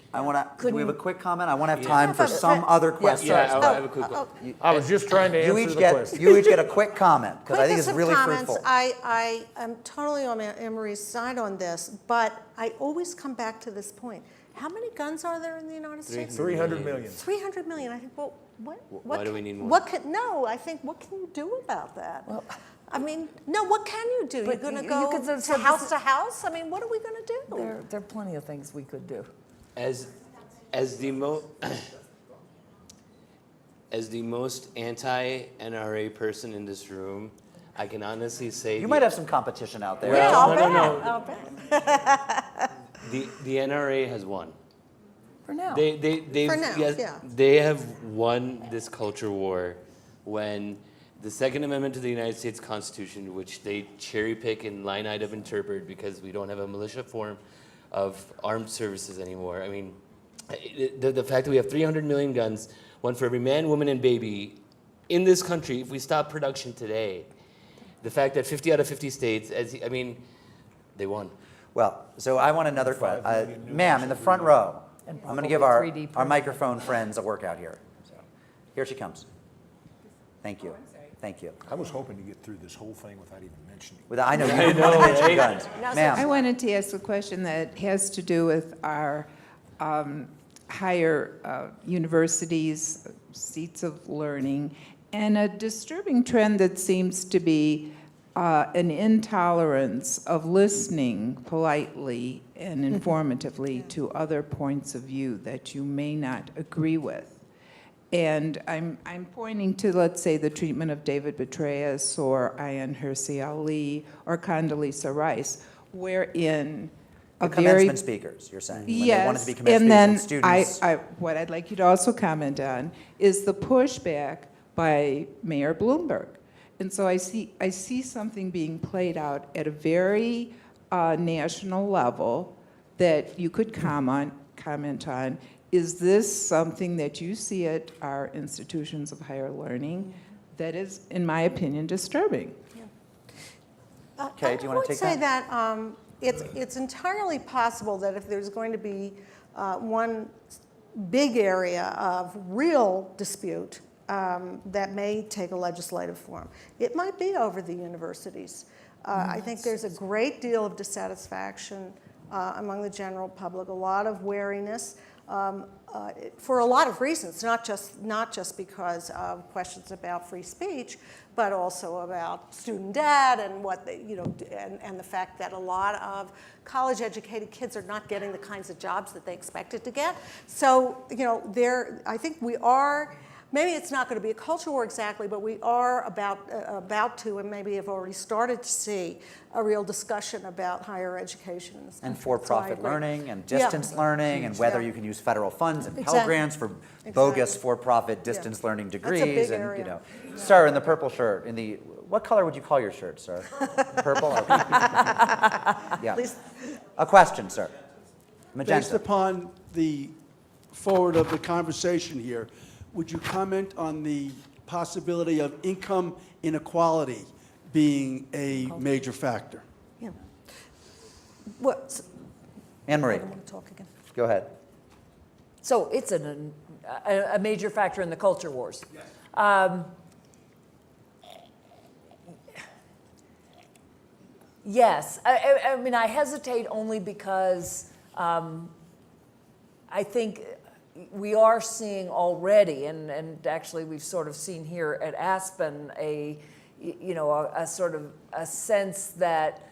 Do we have a quick comment? I want to have time for some other questions. Yeah, I have a quick one. I was just trying to answer the question. You each get a quick comment, because I think it's really comments. fruitful. I am totally on Emery's side on this, but I always come back to this point. How many guns are there in the United States? 300 million. 300 million. I think, well, Why do we need more? What can you do about that? Well, I mean, no, what can you do? You're going to go house to house? I mean, what are we going to do? There are plenty of things we could do. As the most anti-NRA person in this room, I can honestly say You might have some competition out there. Yeah, Well, I'll bet. the NRA has won. For now. They have won this culture war when the Second Amendment to the United States Constitution, which they cherry pick and line item interpret because we don't have a militia form of armed services anymore. I mean, the fact that we have 300 million guns, one for every man, woman, and baby in this country, if we stop production today, the fact that 50 out of 50 states, they won. Well, so I want another question. Ma'am, in the front row. I'm going to give our microphone friends a workout here. So, here she comes. Thank you. Thank you. I was hoping to get through this whole thing without even mentioning. I know you want to mention guns. Ma'am. I wanted to ask a question that has to do with our higher universities, seats of learning, and a disturbing trend that seems to be an intolerance of listening politely and informatively to other points of view that you may not agree with. And I'm pointing to, let's say, the treatment of David Petraeus or Ayaan Hirsi Ali or Condoleezza Rice, wherein the commencement speakers, you're saying? When yes, they wanted to be commencement and then students. what I'd like you to also comment on is the pushback by Mayor Bloomberg. And so I see something being played out at a very national level that you could comment on. Is this something that you see at our institutions of higher learning that is, in my opinion, disturbing? Yeah. Okay, do you want to take that? I would say that it's entirely possible that if there's going to be one big area of real dispute that may take a legislative form, it might be over the universities. I think there's a great deal of dissatisfaction among the general public, a lot of wariness. For a lot of reasons, not just because of questions about free speech, but also about student debt and and the fact that a lot of college-educated kids are not getting the kinds of jobs that they expected to get. So, I think we are. Maybe it's not going to be a culture war exactly, but we are about to, and maybe have already started to see a real discussion about higher education in this country. And for-profit learning and distance learning and whether you can use federal funds and Pell Grants for bogus for-profit distance learning degrees. That's a big area. Sir, in the purple shirt, what color would you call your shirt, sir? Purple? Okay. Yeah. A question, sir. Magenta. Based upon the forward of the conversation here, would you comment on the possibility of income inequality being a major factor? Yeah. What? Anne Marie. I don't want to talk again. Go ahead. So it's a major factor in the culture wars. Yes. Yes. I mean, I hesitate only because I think we are seeing already, and actually we've sort of seen here at Aspen a sort of a sense that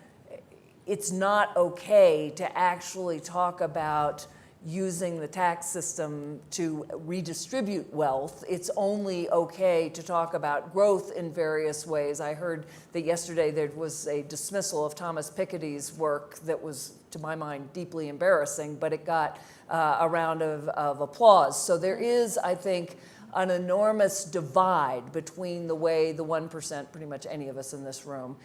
it's not okay to actually talk about using the tax system to redistribute wealth. It's only okay to talk about growth in various ways. I heard that yesterday there was a dismissal of Thomas Piketty's work that was, to my mind, deeply embarrassing, but it got a round of applause. So there is, I think, an enormous divide between the way the 1%, pretty much any of us in this room,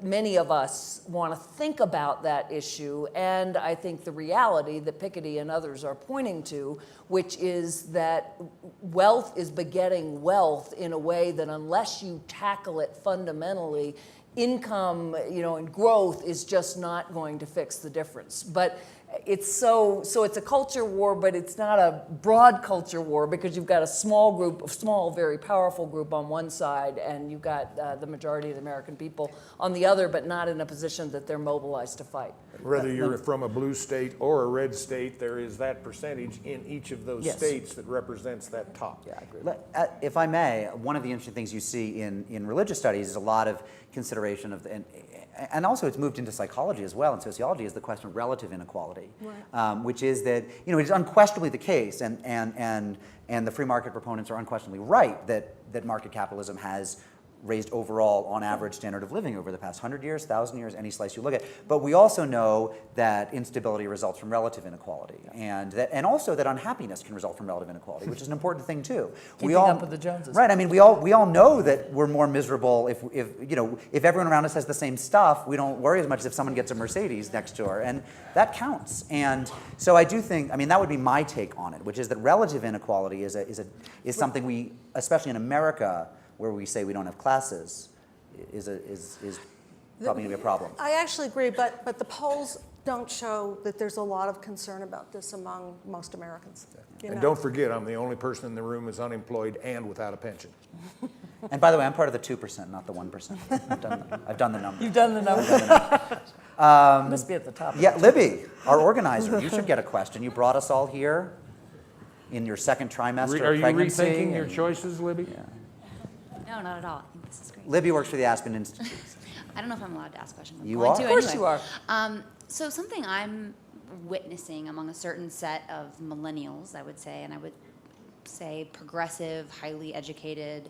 many of us want to think about that issue, and I think the reality that Piketty and others are pointing to, which is that wealth is begetting wealth in a way that unless you tackle it fundamentally, income, and growth is just not going to fix the difference. But it's it's a culture war, but it's not a broad culture war because you've got a small, very powerful group on one side, and you've got the majority of the American people on the other, but not in a position that they're mobilized to fight. Whether you're from a blue state or a red state, there is that percentage in each of those states that represents that top. Yeah, I agree. If I may, one of the interesting things you see in religious studies is a lot of consideration of and also it's moved into psychology as well and sociology, is the question of relative inequality, right. Which is that it is unquestionably the case, and the free market proponents are unquestionably right that market capitalism has raised overall, on average, standard of living over the past 100 years, 1,000 years, any slice you look at. But we also know that instability results from relative inequality, and also that unhappiness can result from relative inequality, which is an important thing too. Keeping up with the Joneses. Right. I mean, we all know that we're more miserable if everyone around us has the same stuff. We don't worry as much as if someone gets a Mercedes next door, and that counts. And so I do think, that would be my take on it, which is that relative inequality is something we, especially in America, where we say we don't have classes, is probably going to be a problem. I actually agree, but the polls don't show that there's a lot of concern about this among most Americans. And don't forget, I'm the only person in the room who's unemployed and without a pension. And by the way, I'm part of the 2%, not the 1%. I've done the numbers. You've done the numbers. Must be at the top. Yeah, Libby, our organizer, you should get a question. You brought us all here in your second trimester Are of you pregnancy. rethinking your choices, Libby? Yeah. No, not at all. I think this is great. Libby works for the Aspen Institute. I don't know if I'm allowed to ask questions. I'm You going are? to Of course anyway. you are. So something I'm witnessing among a certain set of millennials, I would say, and I would say progressive, highly educated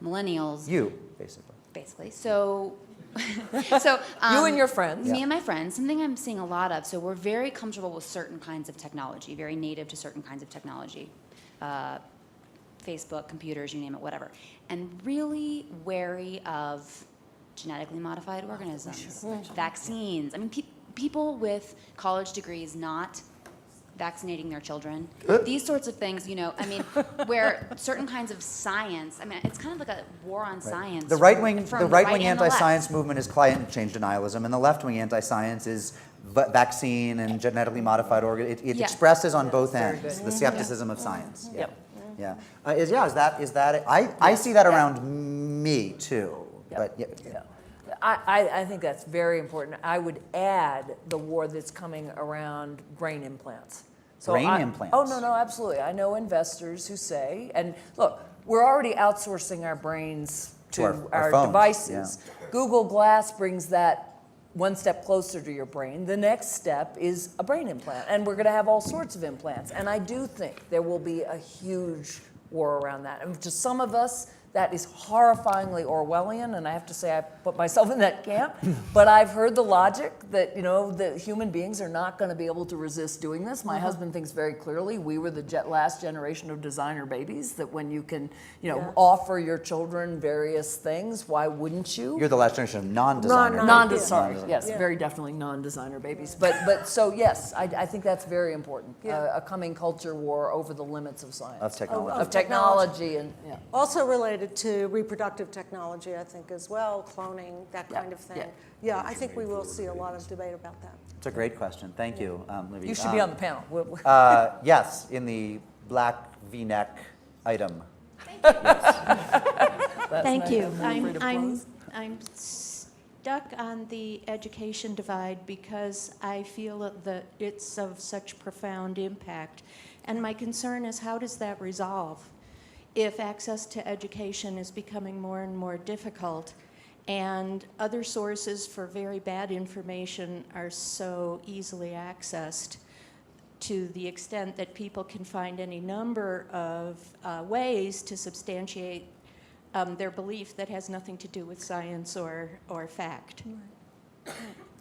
millennials. You, basically. Basically. So You and your friends. Me and my friends, something I'm seeing a lot of. So we're very comfortable with certain kinds of technology, very native to certain kinds of technology. Facebook, computers, you name it, whatever. And really wary of genetically modified organisms, vaccines. I mean, people with college degrees not vaccinating their children, these sorts of things, where certain kinds of science, it's kind of like a war on science. The right-wing and the left. anti-science movement is climate change denialism, and the left-wing anti-science is vaccine and genetically modified organisms. It expresses on both ends the skepticism of science. Yeah. Yep. Yeah. Is that? I see that around me too. Yep. But Yeah. I think that's very important. I would add the war that's coming around brain implants. Brain implants? Oh, no, absolutely. I know investors who say, and look, we're already outsourcing our brains to our phones, devices. yeah. Google Glass brings that one step closer to your brain. The next step is a brain implant, and we're going to have all sorts of implants. And I do think there will be a huge war around that. And to some of us, that is horrifyingly Orwellian, and I have to say I put myself in that camp. But I've heard the logic that that human beings are not going to be able to resist doing this. My husband thinks very clearly we were the last generation of designer babies. That when you can offer your children various things, why wouldn't you? you're the last generation of non-designer. Very definitely non-designer babies. But so yes, I think that's very important. A coming culture war over the limits of science. Of technology. Of technology and Also related to reproductive technology, I think, as well, cloning, that kind of thing. yeah. Yeah, I think we will see a lot of debate about that. It's a great question. Thank you, Libby. You should be on the panel. Yes, in the black V-neck item. Thank you. Free to I'm stuck on the education divide because I feel that it's of such profound impact. And my concern is, how does that resolve if access to education is becoming more and more difficult and other sources for very bad information are so easily accessed to the extent that people can find any number of ways to substantiate their belief that has nothing to do with science or fact.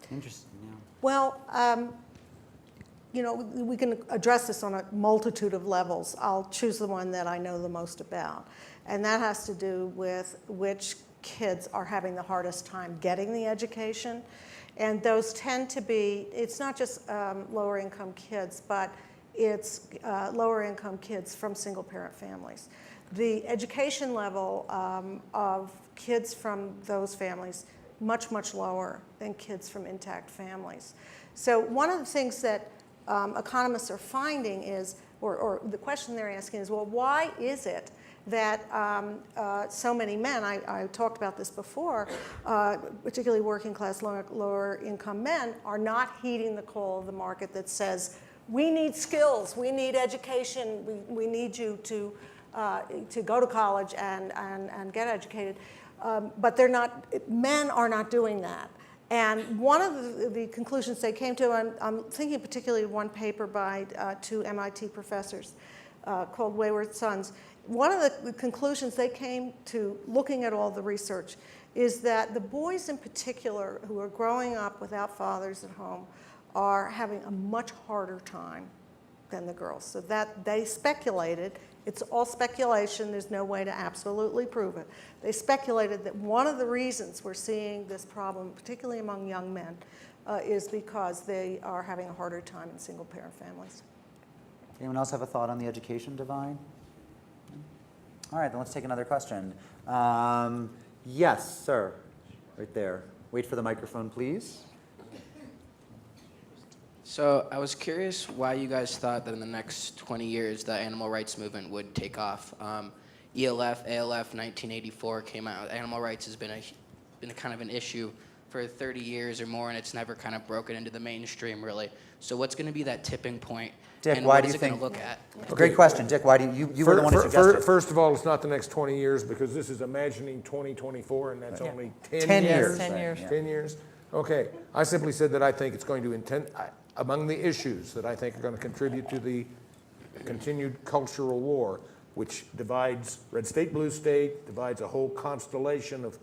Interesting, yeah. Well, we can address this on a multitude of levels. I'll choose the one that I know the most about. And that has to do with which kids are having the hardest time getting the education. And those tend to be, it's not just lower income kids, but it's lower income kids from single parent families. The education level of kids from those families, much, much lower than kids from intact families. So one of the things that economists are finding is, or the question they're asking is, well, why is it that so many men, I talked about this before, particularly working class, lower income men, are not heeding the call of the market that says, we need skills, we need education, we need you to go to college and get educated. But they're not, men are not doing that. And one of the conclusions they came to, I'm thinking particularly of one paper by two MIT professors called Wayward Sons. One of the conclusions they came to, looking at all the research, is that the boys in particular who are growing up without fathers at home are having a much harder time than the girls. So that they speculated, it's all speculation, there's no way to absolutely prove it. They speculated that one of the reasons we're seeing this problem, particularly among young men, is because they are having a harder time in single parent families. Anyone else have a thought on the education divide? All right, then let's take another question. Yes, sir, right there. Wait for the microphone, please. So I was curious why you guys thought that in the next 20 years the animal rights movement would take off. ELF, ALF, 1984 came out. Animal rights has been a kind of an issue for 30 years or more, and it's never kind of broken into the mainstream, really. So what's going to be that tipping point? Dick, and why what do is you it going think? to look at? Great question, Dick. Why do you were the one who suggested it. First of all, it's not the next 20 years because this is imagining 2024, and that's only 10 years. 10 years. 10 years. Okay. I simply said that I think it's going to among the issues that I think are going to contribute to the continued cultural war, which divides red state, blue state, divides a whole constellation of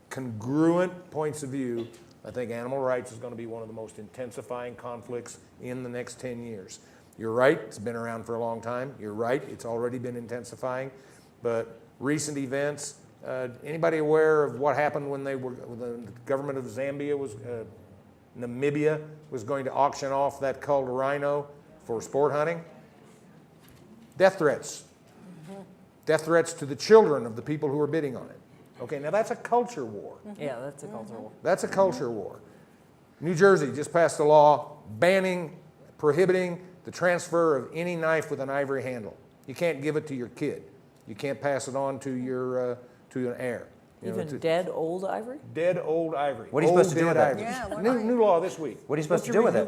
congruent points of view. I think animal rights is going to be one of the most intensifying conflicts in the next 10 years. You're right, it's been around for a long time. You're right, it's already been intensifying. But recent events, anybody aware of what happened when the government of Zambia was, Namibia was going to auction off that culled rhino for sport hunting? Death threats. Death threats to the children of the people who were bidding on it. Okay, now that's a culture war. Yeah, that's a culture war. That's a culture war. New Jersey just passed a law prohibiting the transfer of any knife with an ivory handle. You can't give it to your kid. You can't pass it on to your to an heir. Even dead old ivory? Dead old ivory. What are you supposed to do with it? Yeah, New law this week. What are you supposed to do with it?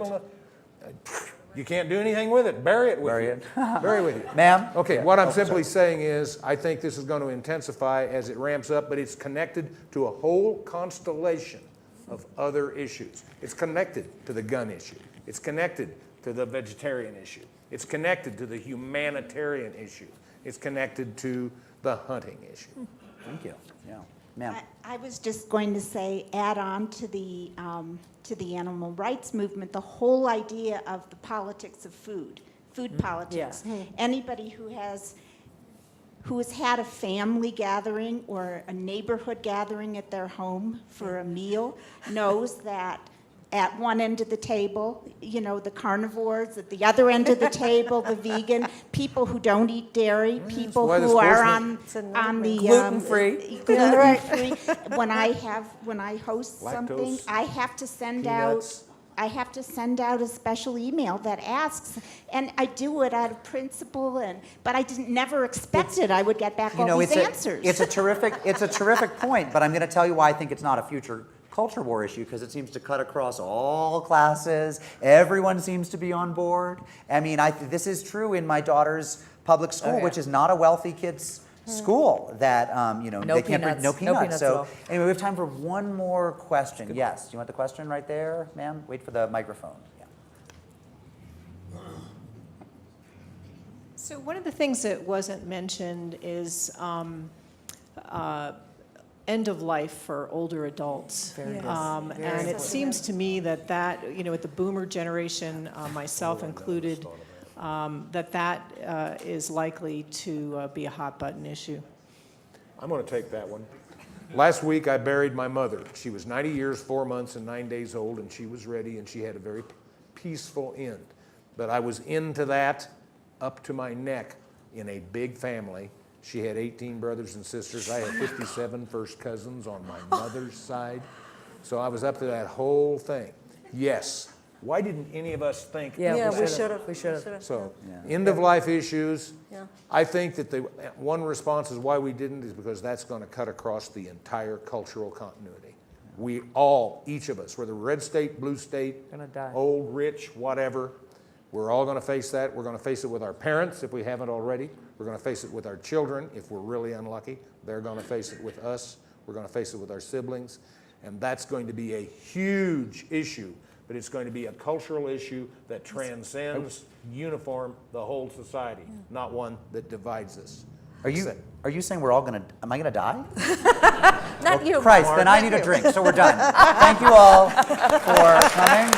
You can't do anything with it. Bury it with you. Bury it with you. Ma'am? Okay, Yeah. what I'm simply saying is I think this is going to intensify as it ramps up, but it's connected to a whole constellation of other issues. It's connected to the gun issue. It's connected to the vegetarian issue. It's connected to the humanitarian issue. It's connected to the hunting issue. Thank you. Yeah. Ma'am. I was just going to say, add on to the animal rights movement, the whole idea of the politics of food politics. Yeah. Anybody who has had a family gathering or a neighborhood gathering at their home for a meal knows that at one end of the table, the carnivores, at the other end of the table, the vegan, people who don't eat dairy, people who are on the gluten-free. Gluten-free. When I host something, I have to send out I have to send out a special email that asks, and I do it out of principle, but I never expected I would get back all these answers. It's a terrific point, but I'm going to tell you why I think it's not a future culture war issue, because it seems to cut across all classes. Everyone seems to be on board. I mean, this is true in my daughter's public school, which is not a wealthy kids' school. That they can't bring no peanuts. So anyway, we have time for one more question. Yes, do you want the question right there, ma'am? Wait for the microphone. Yeah. So one of the things that wasn't mentioned is end of life for older adults. And it seems to me that with the boomer generation, myself included, that is likely to be a hot button issue. I'm going to take that one. Last week I buried my mother. She was 90 years, 4 months, and 9 days old, and she was ready, and she had a very peaceful end. But I was into that up to my neck in a big family. She had 18 brothers and sisters. I had 57 first cousins on my mother's side. So I was up to that whole thing. Yes. Why didn't any of us think? Yeah, we should have. We should have. So, end of life issues. I think that the one response is why we didn't is because that's going to cut across the entire cultural continuity. We all, each of us, whether red state, blue state, Gonna die. old, rich, whatever, we're all going to face that. We're going to face it with our parents if we haven't already. We're going to face it with our children if we're really unlucky. They're going to face it with us. We're going to face it with our siblings. And that's going to be a huge issue, but it's going to be a cultural issue that transcends uniform the whole society, not one that divides us. Are you saying we're all going to, am I going to die? Not you. Christ, then I need a drink, so we're done. Thank you all for coming.